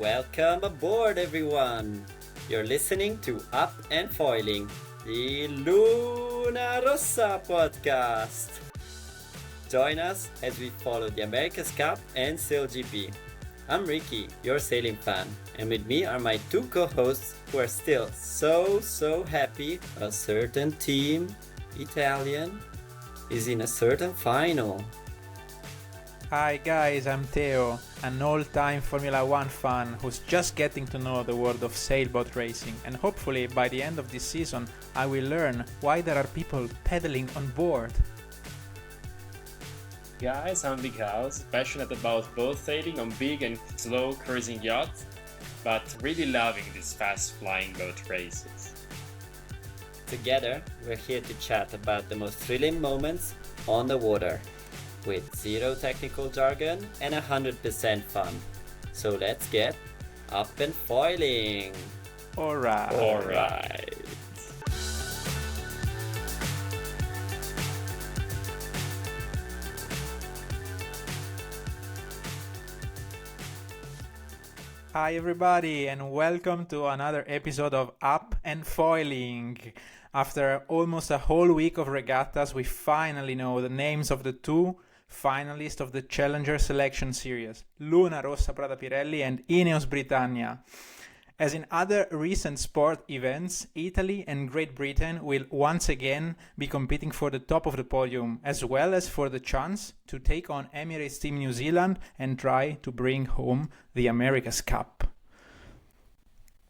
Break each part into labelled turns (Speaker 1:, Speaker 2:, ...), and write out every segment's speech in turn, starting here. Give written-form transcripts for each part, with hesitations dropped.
Speaker 1: Welcome aboard, everyone! You're listening to Up and Foiling, the Luna Rossa podcast. Join us as we follow the America's Cup and SailGP. I'm Ricky, your sailing fan, and with me are my two co-hosts who are still so happy a certain team, Italian, is in a certain final.
Speaker 2: Hi guys, I'm Teo, an all-time Formula 1 fan who's just getting to know the world of sailboat racing, and hopefully by the end of this season I will learn why there are people pedaling on board.
Speaker 3: Guys, I'm Bighouse, passionate about both sailing on big and slow cruising yachts, but really loving these fast flying boat races.
Speaker 1: Together, we're here to chat about the most thrilling moments on the water, with zero technical jargon and 100% fun. So let's get up and foiling!
Speaker 2: Alright. Hi everybody and welcome to another episode of Up and Foiling. After almost a whole week of regattas, we finally know the names of the two finalists of the Challenger Selection Series, Luna Rossa Prada Pirelli and Ineos Britannia. As in other recent sport events, Italy and Great Britain will once again be competing for the top of the podium, as well as for the chance to take on Emirates Team New Zealand and try to bring home the America's Cup.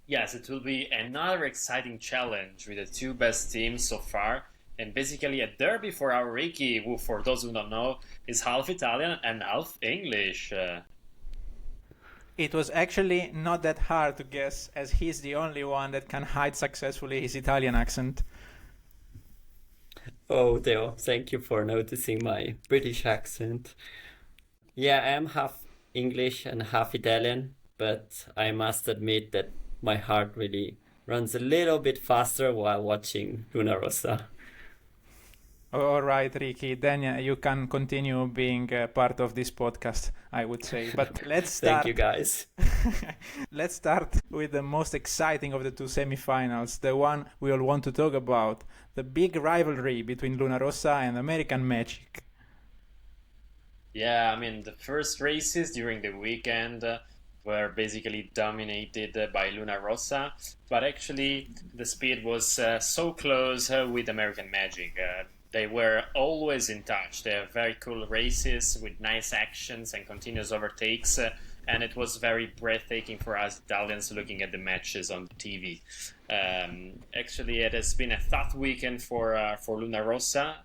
Speaker 3: Yes, it will be another exciting challenge with the two best teams so far, and basically a derby for our Ricky, who, for those who don't know, is half Italian and half English.
Speaker 2: It was actually not that hard to guess, as he's the only one that can hide successfully his Italian accent.
Speaker 1: Oh, Theo, thank you for noticing my British accent. Yeah, I am half English and half Italian, but I must admit that my heart really runs a little bit faster while watching Luna Rossa.
Speaker 2: All right, Ricky, then you can continue being part of this podcast, I would say. But let's start.
Speaker 1: Thank you, guys.
Speaker 2: Let's start with the most exciting of the two semi-finals, the one we all want to talk about, the big rivalry between Luna Rossa and American Magic.
Speaker 3: Yeah, I mean, the first races during the weekend were basically dominated by Luna Rossa, but actually the speed was so close with American Magic. They were always in touch. They have very cool races with nice actions and continuous overtakes, and it was very breathtaking for us Italians looking at the matches on TV. Actually, it has been a tough weekend for Luna Rossa,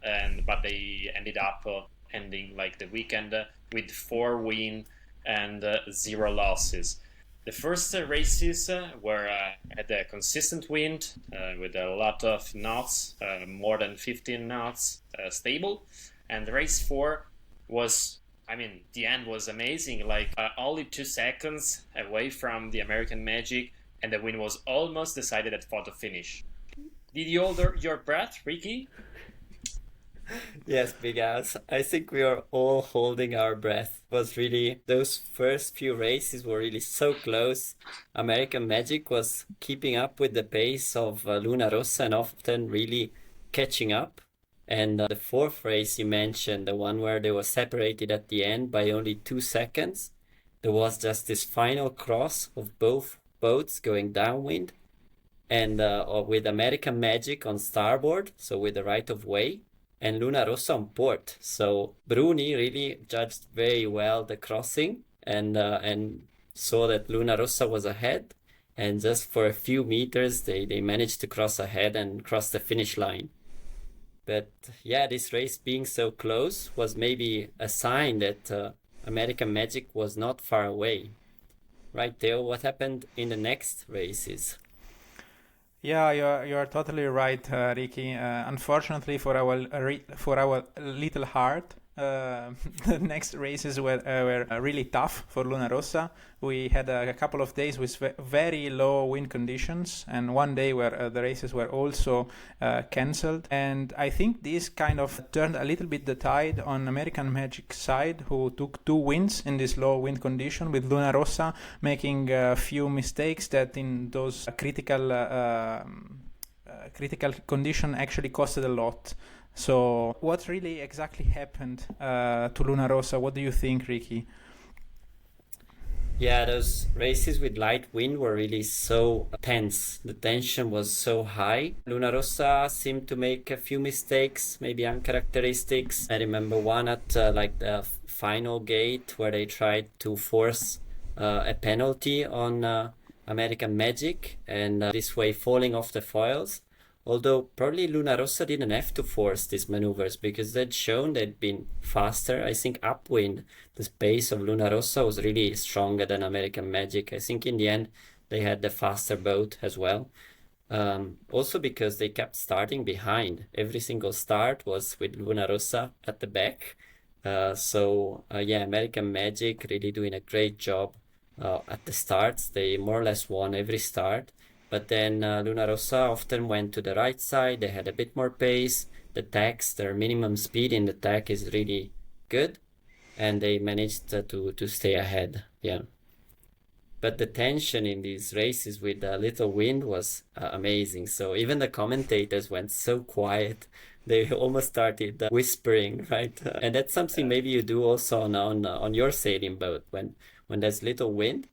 Speaker 3: but they ended up ending like the weekend with 4 wins and 0 losses. The first races were at a consistent wind with a lot of knots, more than 15 knots stable. And race 4 was, the end was amazing, like only 2 seconds away from the American Magic, and the win was almost decided at photo finish. Did you hold your breath, Ricky?
Speaker 1: Yes, big ass. I think we are all holding our breath. It was really, those first few races were really so close. American Magic was keeping up with the pace of Luna Rossa and often really catching up. And the fourth race you mentioned, the one where they were separated at the end by only 2 seconds, there was just this final cross of both boats going downwind and with American Magic on starboard, so with the right of way, and Luna Rossa on port. So Bruni really judged very well the crossing and saw that Luna Rossa was ahead, and just for a few meters they managed to cross ahead and cross the finish line. But yeah, this race being so close was maybe a sign that American Magic was not far away. Right, Theo, what happened in the next races?
Speaker 2: Yeah, you are totally right, Ricky. Unfortunately for our little heart, the next races were really tough for Luna Rossa. We had a couple of days with very low wind conditions, and one day where the races were also cancelled. And I think this kind of turned a little bit the tide on American Magic side, who took 2 wins in this low wind condition, with Luna Rossa making a few mistakes that in those critical condition actually costed a lot. So what really exactly happened to Luna Rossa? What do you think, Ricky?
Speaker 1: Yeah, those races with light wind were really so tense. The tension was so high. Luna Rossa seemed to make a few mistakes, maybe uncharacteristics. I remember one at like the final gate where they tried to force a penalty on American Magic, and this way falling off the foils. Although probably Luna Rossa didn't have to force these maneuvers because they'd shown they'd been faster. I think upwind, the pace of Luna Rossa was really stronger than American Magic. I think in the end they had the faster boat as well. Also because they kept starting behind. Every single start was with Luna Rossa at the back. Yeah, American Magic really doing a great job at the starts. They more or less won every start. But then Luna Rossa often went to the right side. They had a bit more pace. The tacks, their minimum speed in the tack is really good. And they managed to stay ahead. Yeah. But the tension in these races with a little wind was amazing. So even the commentators went so quiet. They almost started whispering, right? And that's something maybe you do also on your sailing boat. When there's little wind,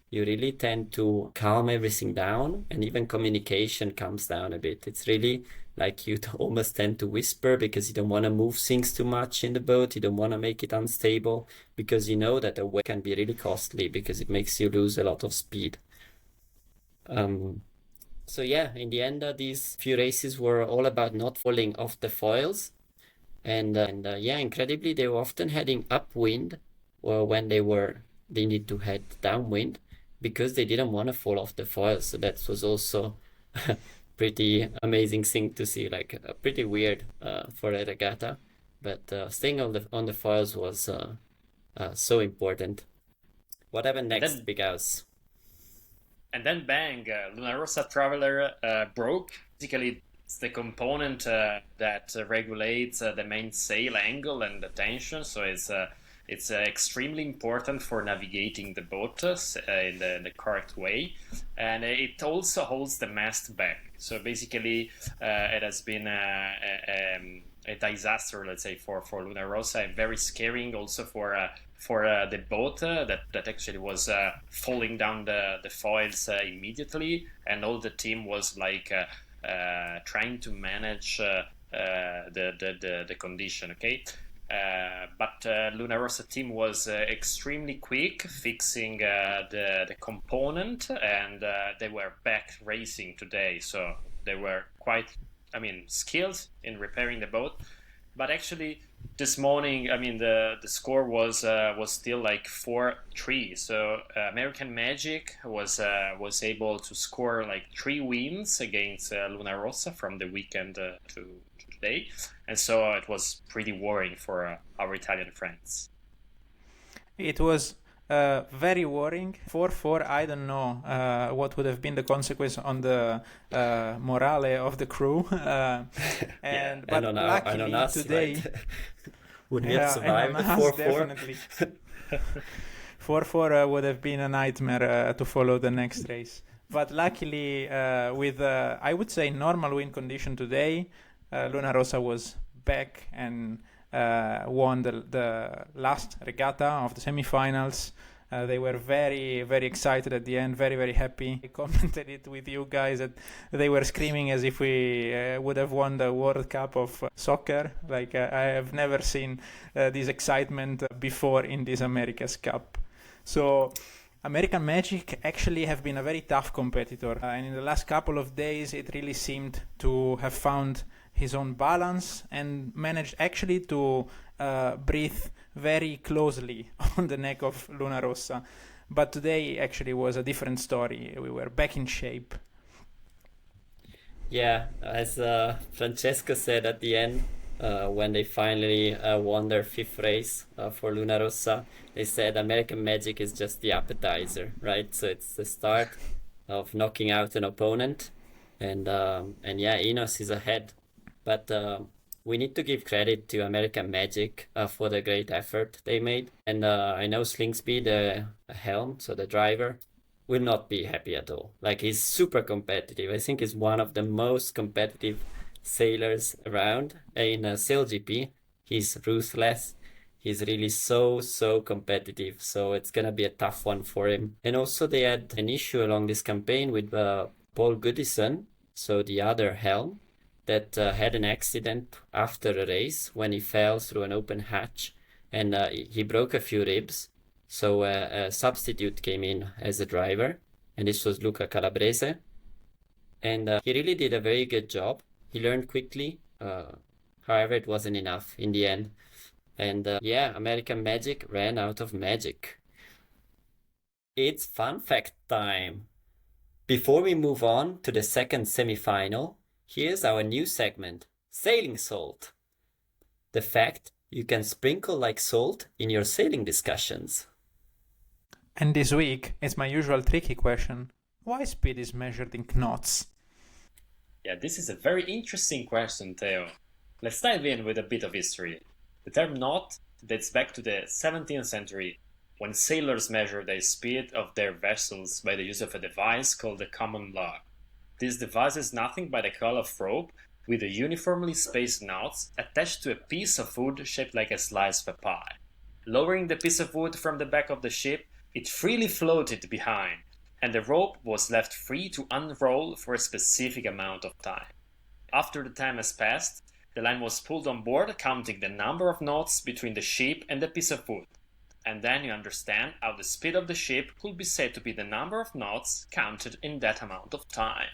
Speaker 1: you really tend to calm everything down, and even communication comes down a bit. It's really like you almost tend to whisper because you don't want to move things too much in the boat. You don't want to make it unstable because you know that a wave can be really costly because it makes you lose a lot of speed. So yeah, in the end, these few races were all about not falling off the foils. And yeah, incredibly, they were often heading upwind or when they need to head downwind, because they didn't want to fall off the foils. So that was also a pretty amazing thing to see, like pretty weird for a regatta. But staying on the foils was so important. What happened next, Bighouse?
Speaker 3: And then bang, Luna Rossa Traveler broke. Basically, it's the component that regulates the mainsail angle and the tension. So it's extremely important for navigating the boat in the correct way, and it also holds the mast back. So basically, it has been a disaster, let's say, for Luna Rossa, and very scaring also for the boat that actually was falling down the foils immediately, and all the team was like trying to manage the condition. Okay. But Luna Rossa team was extremely quick fixing the component, and they were back racing today. So they were quite, skilled in repairing the boat. But actually, this morning, the score was still like 4-3. So American Magic was able to score like 3 wins against Luna Rossa from the weekend to today, and so it was pretty worrying for our Italian friends.
Speaker 2: It was very worrying. 4-4, I don't know what would have been the consequence on the morale of the crew. But luckily today,
Speaker 1: right? Would we have survived 4-4?
Speaker 2: Definitely. 4-4 would have been a nightmare to follow the next race. But luckily, with I would say normal wind condition today, Luna Rossa was back and won the last regatta of the semi-finals. They were very, very excited at the end, very, very happy. I commented it with you guys that they were screaming as if we would have won the World Cup of soccer. Like I have never seen this excitement before in this America's Cup. So American Magic actually have been a very tough competitor. And in the last couple of days, it really seemed to have found his own balance and managed actually to breathe very closely on the neck of Luna Rossa. But today actually was a different story. We were back in shape.
Speaker 1: Yeah, as Francesco said at the end, when they finally won their fifth race for Luna Rossa. They said American Magic is just the appetizer, right? So it's the start of knocking out an opponent, and yeah, Ineos is ahead, but we need to give credit to American Magic for the great effort they made. And I know Slingsby, the helm, so the driver, will not be happy at all. Like, he's super competitive. I think he's one of the most competitive sailors around in SailGP. He's ruthless. He's really so competitive. So it's gonna be a tough one for him. And also they had an issue along this campaign with Paul Goodison, so the other helm, that had an accident after a race when he fell through an open hatch, and he broke a few ribs. So a substitute came in as a driver, and this was Luca Calabrese. And he really did a very good job. He learned quickly. However, it wasn't enough in the end. And yeah, American Magic ran out of magic. It's fun fact time. Before we move on to the second semi-final, here's our new segment, Sailing Salt. The fact you can sprinkle like salt in your sailing discussions.
Speaker 2: And this week, it's my usual tricky question. Why speed is measured in knots?
Speaker 3: Yeah, this is a very interesting question, Teo. Let's dive in with a bit of history. The term knot dates back to the 17th century, when sailors measured the speed of their vessels by the use of a device called the common log. This device is nothing but a coil of rope with a uniformly spaced knots attached to a piece of wood shaped like a slice of a pie. Lowering the piece of wood from the back of the ship, it freely floated behind, and the rope was left free to unroll for a specific amount of time. After the time has passed, the line was pulled on board, counting the number of knots between the ship and the piece of wood. And then you understand how the speed of the ship could be said to be the number of knots counted in that amount of time.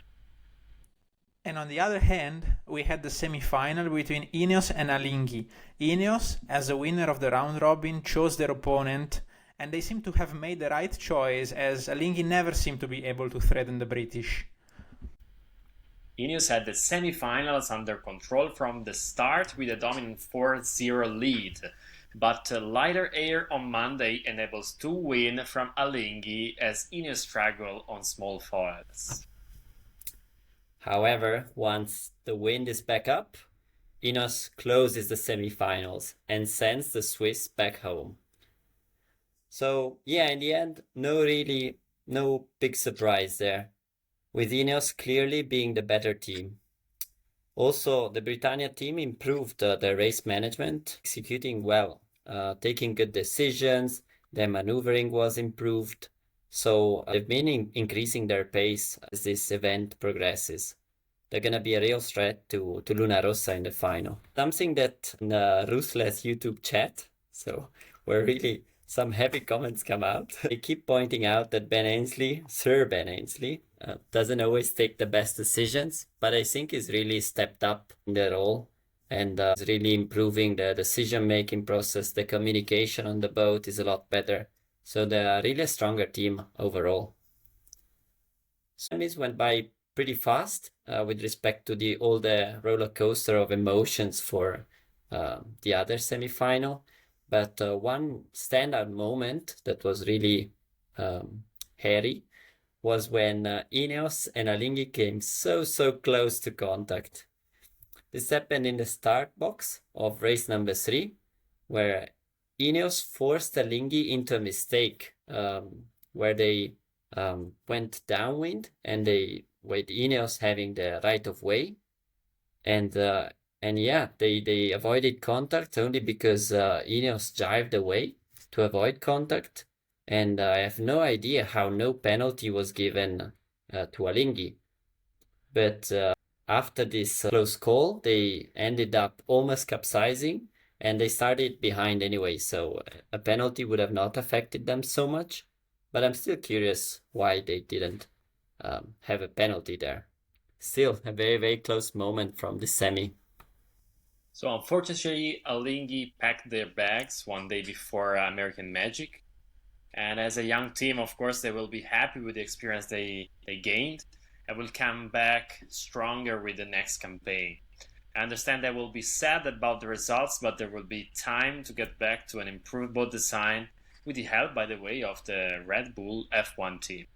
Speaker 2: And on the other hand, we had the semi-final between Ineos and Alinghi. Ineos, as the winner of the round robin, chose their opponent, and they seem to have made the right choice, as Alinghi never seemed to be able to threaten the British.
Speaker 3: Ineos had the semi-finals under control from the start with a dominant 4-0 lead, but lighter air on Monday enables two wins from Alinghi as Ineos struggle on small foils.
Speaker 1: However, once the wind is back up, Ineos closes the semi-finals and sends the Swiss back home. So yeah, in the end, no big surprise there, with Ineos clearly being the better team. Also, the Britannia team improved their race management, executing well, taking good decisions, their maneuvering was improved. So they've been increasing their pace as this event progresses. They're going to be a real threat to Luna Rossa in the final. Something that in the Ruthless YouTube chat, so where really some heavy comments come out, they keep pointing out that Sir Ben Ainsley, doesn't always take the best decisions, but I think he's really stepped up in the role and is really improving the decision-making process. The communication on the boat is a lot better. So they're really a stronger team overall. Semis went by pretty fast with respect to all the roller coaster of emotions for the other semi-final. But one standout moment that was really hairy was when Ineos and Alinghi came so close to contact. This happened in the start box of race number 3, where Ineos forced Alinghi into a mistake where they went downwind, and with Ineos having the right of way, and yeah, they avoided contact only because Ineos jived away to avoid contact, and I have no idea how no penalty was given to Alinghi. But after this close call, they ended up almost capsizing, and they started behind anyway, so a penalty would have not affected them so much. But I'm still curious why they didn't have a penalty there. Still a very close moment from the semi.
Speaker 3: So unfortunately, Alinghi packed their bags one day before American Magic. And as a young team, of course, they will be happy with the experience they gained and will come back stronger with the next campaign. I understand they will be sad about the results, but there will be time to get back to an improved boat design with the help, by the way, of the Red Bull F1 team.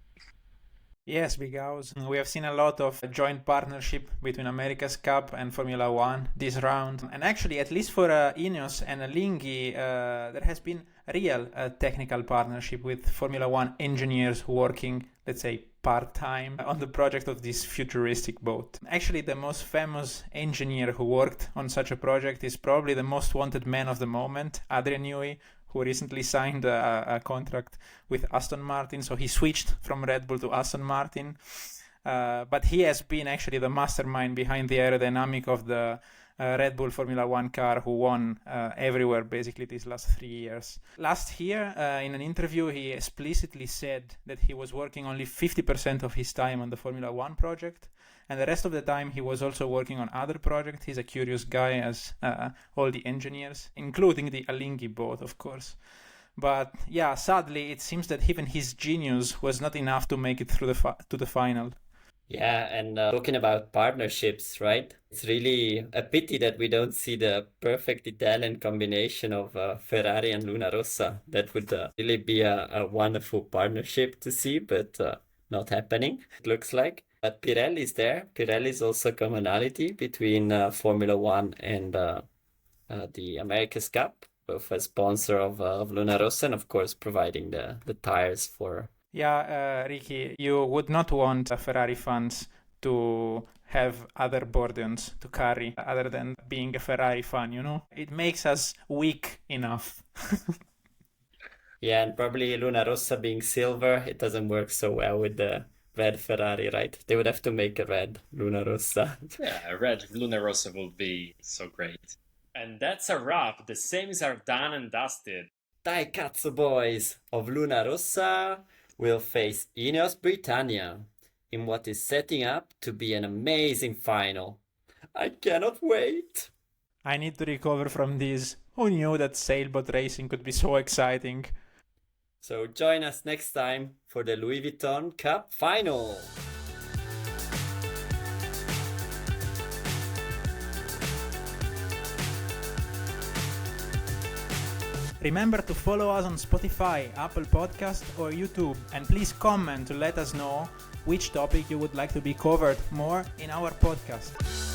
Speaker 2: Yes, Bighouse. We have seen a lot of joint partnership between America's Cup and Formula One this round. And actually, at least for Ineos and Alinghi, there has been a real technical partnership with Formula One engineers working, let's say, part-time on the project of this futuristic boat. Actually, the most famous engineer who worked on such a project is probably the most wanted man of the moment, Adrian Newey, who recently signed a contract with Aston Martin. So he switched from Red Bull to Aston Martin. But he has been actually the mastermind behind the aerodynamic of the Red Bull Formula One car, who won everywhere basically these last 3 years. Last year, in an interview, he explicitly said that he was working only 50% of his time on the Formula One project, and the rest of the time he was also working on other projects. He's a curious guy, as all the engineers, including the Alinghi boat, of course. But yeah, sadly, it seems that even his genius was not enough to make it through to the final.
Speaker 1: Yeah, and talking about partnerships, right? It's really a pity that we don't see the perfect Italian combination of Ferrari and Luna Rossa. That would really be a wonderful partnership to see, but not happening, it looks like. But Pirelli is there. Pirelli is also a commonality between Formula One and the America's Cup, both a sponsor of Luna Rossa and, of course, providing the tires for.
Speaker 2: Yeah, Ricky, you would not want Ferrari fans to have other burdens to carry other than being a Ferrari fan, you know? It makes us weak enough.
Speaker 1: Yeah, and probably Luna Rossa being silver, it doesn't work so well with the red Ferrari, right? They would have to make a red Luna Rossa.
Speaker 3: Yeah, a red Luna Rossa will be so great. And that's a wrap. The semis are done and dusted.
Speaker 1: Dai cazzo boys of Luna Rossa will face Ineos Britannia in what is setting up to be an amazing final. I cannot wait.
Speaker 2: I need to recover from this. Who knew that sailboat racing could be so exciting?
Speaker 1: So join us next time for the Louis Vuitton Cup Final.
Speaker 2: Remember to follow us on Spotify, Apple Podcast or YouTube, and please comment to let us know which topic you would like to be covered more in our podcast.